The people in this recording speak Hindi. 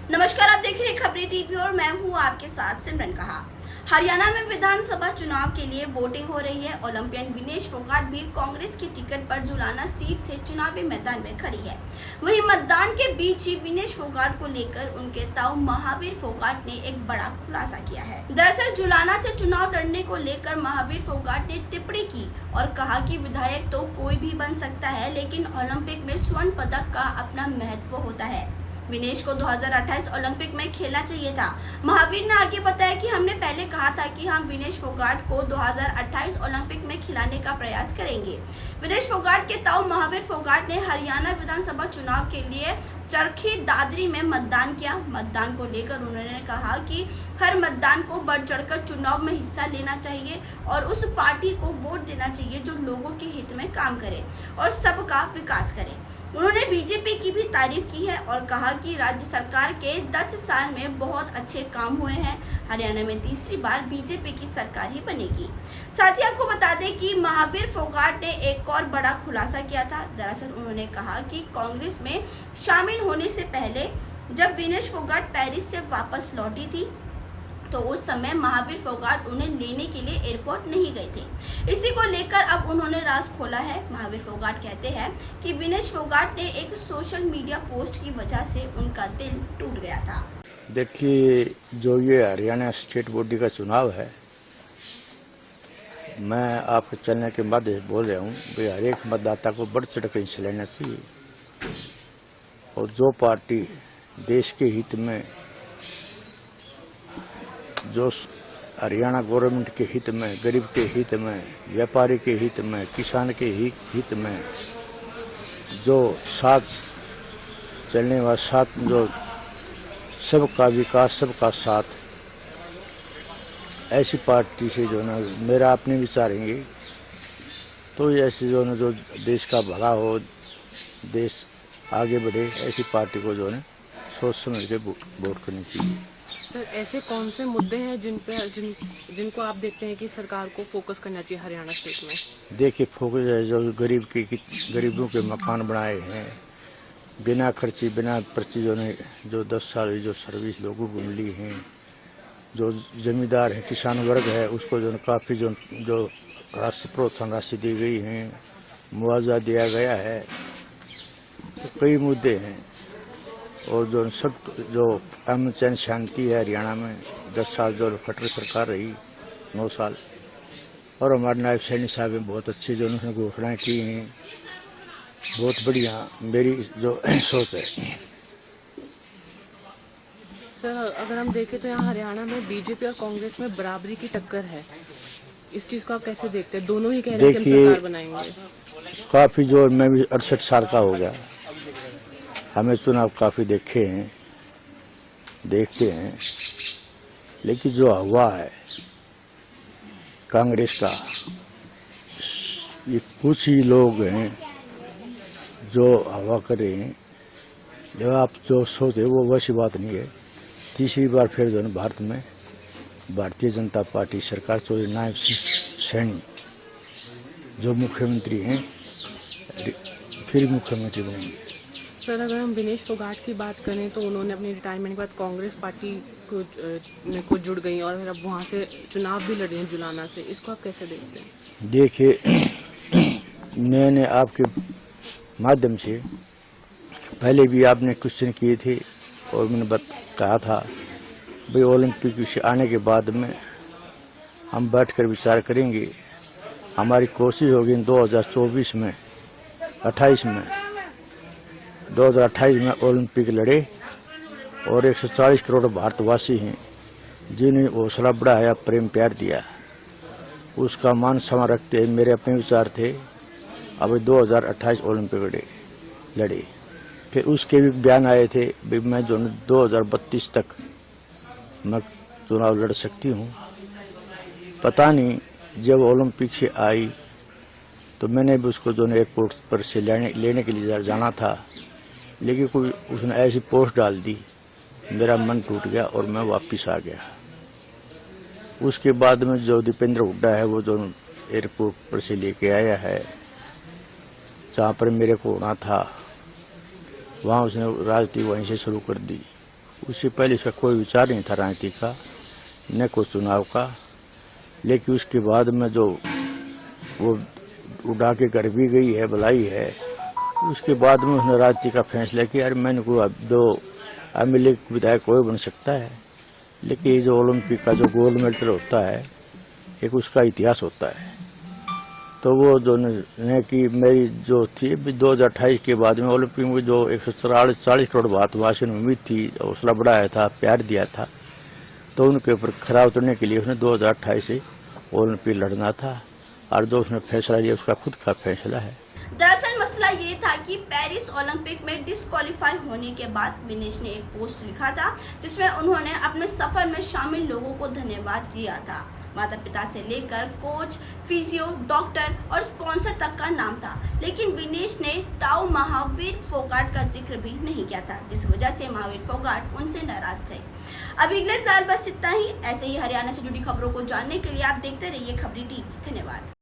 नमस्कार, आप देख रहे हैं खबरें टीवी और मैं हूं आपके साथ सिमरन कहा। हरियाणा में विधानसभा चुनाव के लिए वोटिंग हो रही है। ओलंपियन विनेश फोगाट भी कांग्रेस की टिकट पर जुलाना सीट से चुनावी मैदान में खड़ी है। वहीं मतदान के बीच ही विनेश फोगाट को लेकर उनके ताऊ महावीर फोगाट ने एक बड़ा खुलासा किया है। दरअसल जुलाना से चुनाव लड़ने को लेकर महावीर फोगाट ने टिप्पणी की और कहा कि विधायक तो कोई भी बन सकता है, लेकिन ओलंपिक में स्वर्ण पदक का अपना महत्व होता है। विनेश को 2028 ओलंपिक में खेलना चाहिए था। महावीर ने आगे बताया कि हमने पहले कहा था कि हम विनेश फोगाट को 2028 ओलंपिक में खिलाने का प्रयास करेंगे। विनेश फोगाट के ताऊ महावीर फोगाट ने हरियाणा विधानसभा चुनाव के लिए चरखी दादरी में मतदान किया। मतदान को लेकर उन्होंने कहा कि हर मतदान को बढ़ चढ़कर चुनाव में हिस्सा लेना चाहिए और उस पार्टी को वोट देना चाहिए जो लोगों के हित में काम करे और सबका विकास करे। उन्होंने बीजेपी की भी तारीफ की है और कहा कि राज्य सरकार के 10 साल में बहुत अच्छे काम हुए हैं। हरियाणा में तीसरी बार बीजेपी की सरकार ही बनेगी। साथ ही आपको बता दें कि महावीर फोगाट ने एक और बड़ा खुलासा किया था। दरअसल उन्होंने कहा कि कांग्रेस में शामिल होने से पहले जब विनेश फोगाट पेरिस से वापस लौटी थी तो उस समय महावीर फोगाट उन्हें लेने के लिए एयरपोर्ट नहीं गए थे। इसी को लेकर अब उन्होंने राज खोला है। महावीर फोगाट कहते हैं कि विनेश फोगाट ने एक सोशल मीडिया पोस्ट की वजह से उनका दिल टूट गया था। देखिए, जो ये हरियाणा स्टेट बॉडी का चुनाव है, मैं आपके चैनल के माध्यम से बोल रहा हूँ कि हर एक मतदाता को बढ़ चढ़कर हिस्सा लेना चाहिए और जो पार्टी देश के हित में, जो हरियाणा गवर्नमेंट के हित में, गरीब के हित में, व्यापारी के हित में, किसान के हित में, जो साथ चलने वाला, साथ जो सबका विकास, सबका साथ, ऐसी पार्टी से जो ना मेरा अपने विचारेंगे तो ऐसे जो ना जो देश का भला हो, देश आगे बढ़े, ऐसी पार्टी को जो है सोच समझ के वोट करनी चाहिए। सर, ऐसे कौन से मुद्दे हैं जिनको आप देखते हैं कि सरकार को फोकस करना चाहिए हरियाणा स्टेट में? देखिए, फोकस है जो गरीबों के मकान बनाए हैं बिना खर्ची, बिना पर्ची, जो 10 साल जो सर्विस लोगों को मिली हैं, जो जमींदार है, किसान वर्ग है, उसको जो काफ़ी जो राशि, प्रोत्साहन राशि दी गई है, मुआवजा दिया गया है, तो कई मुद्दे हैं। और जो सब जो अमन चैन शांति है हरियाणा में, 10 साल जो खट्टर सरकार रही, 9 साल, और हमारे नायब सैनी साहब ने बहुत अच्छी जो उन्होंने घोषणाएं की हैं, बहुत बढ़िया मेरी जो सोच है। सर, अगर हम देखें तो यहाँ हरियाणा में बीजेपी और कांग्रेस में बराबरी की टक्कर है। इस चीज को आप कैसे देखते हैं? दोनों ही कह रहे हैं कि हम सरकार बनाएंगे। काफी जो मैं भी 68 साल का हो गया, हमें चुनाव काफी देखे हैं, देखते हैं, लेकिन जो हवा है कांग्रेस का, ये कुछ ही लोग हैं जो हवा कर रहे हैं। जब आप जो सोचे वो वैसी बात नहीं है। तीसरी बार फिर जो भारत में भारतीय जनता पार्टी सरकार, चौधरी नायब सैनी जो मुख्यमंत्री हैं, फिर मुख्यमंत्री बनेंगे। सर, अगर हम विनेश फोगाट की बात करें तो उन्होंने अपनी रिटायरमेंट के बाद कांग्रेस पार्टी को जुड़ गई और फिर अब वहाँ से चुनाव भी लड़े हैं जुलाना से। इसको आप कैसे देखते हैं? देखिए, मैंने आपके माध्यम से पहले भी आपने क्वेश्चन किए थे और मैंने कहा था भाई ओलंपिक से आने के बाद में हम बैठकर विचार करेंगे। हमारी कोशिश होगी 2024 में, 2028 में ओलंपिक लड़े और 140 करोड़ भारतवासी हैं जिन्हें हौसला बढ़ाया, प्रेम प्यार दिया, उसका मान सम्मान रखते हैं। मेरे अपने विचार थे अब 2028 ओलंपिक लड़े। फिर उसके भी बयान आए थे भी मैं जो 2032 तक मैं चुनाव लड़ सकती हूँ। पता नहीं, जब ओलंपिक से आई तो मैंने भी उसको जो एयरपोर्ट पर से लेने के लिए जाना था, लेकिन कोई उसने ऐसी पोस्ट डाल दी, मेरा मन टूट गया और मैं वापस आ गया। उसके बाद में जो दीपेंद्र हुड्डा है वो जो एयरपोर्ट पर से लेके आया है, जहाँ पर मेरे को होना था, वहाँ उसने राजनीति वहीं से शुरू कर दी। उससे पहले इसका कोई विचार नहीं था राजनीति का, न कोई चुनाव का। लेकिन उसके बाद में जो वो उड़ा के घर भी गई है, बुलाई है, उसके बाद में उसने राजनीति का फैसला किया, यार मैंने को अब जो एमएलए विधायक कोई बन सकता है, लेकिन ये जो ओलंपिक का जो गोल्ड मेडल होता है, एक उसका इतिहास होता है। तो वो जो ने कि मेरी जो थी 2028 के बाद में ओलंपिक में जो 140 करोड़ भारतवासियों ने उम्मीद थी, हौसला बढ़ाया था, प्यार दिया था, तो उनके ऊपर खरा उतरने के लिए उसने 2028 से ओलंपिक लड़ना था। और जो उसने फैसला लिया उसका खुद का फैसला है। दरअसल मसला ये था कि पेरिस ओलंपिक में डिस्क्वालीफाई होने के बाद विनेश ने एक पोस्ट लिखा था जिसमें उन्होंने अपने सफर में शामिल लोगों को धन्यवाद दिया था। माता पिता से लेकर कोच, फिजियो, डॉक्टर और स्पॉन्सर तक का नाम था, लेकिन विनेश ने ताऊ महावीर फोगाट का जिक्र भी नहीं किया था, जिस वजह से महावीर फोगाट उनसे नाराज थे। अभी अगले फिलहाल बस इतना ही। ऐसे ही हरियाणा से जुड़ी खबरों को जानने के लिए आप देखते रहिए खबरी टीवी। धन्यवाद।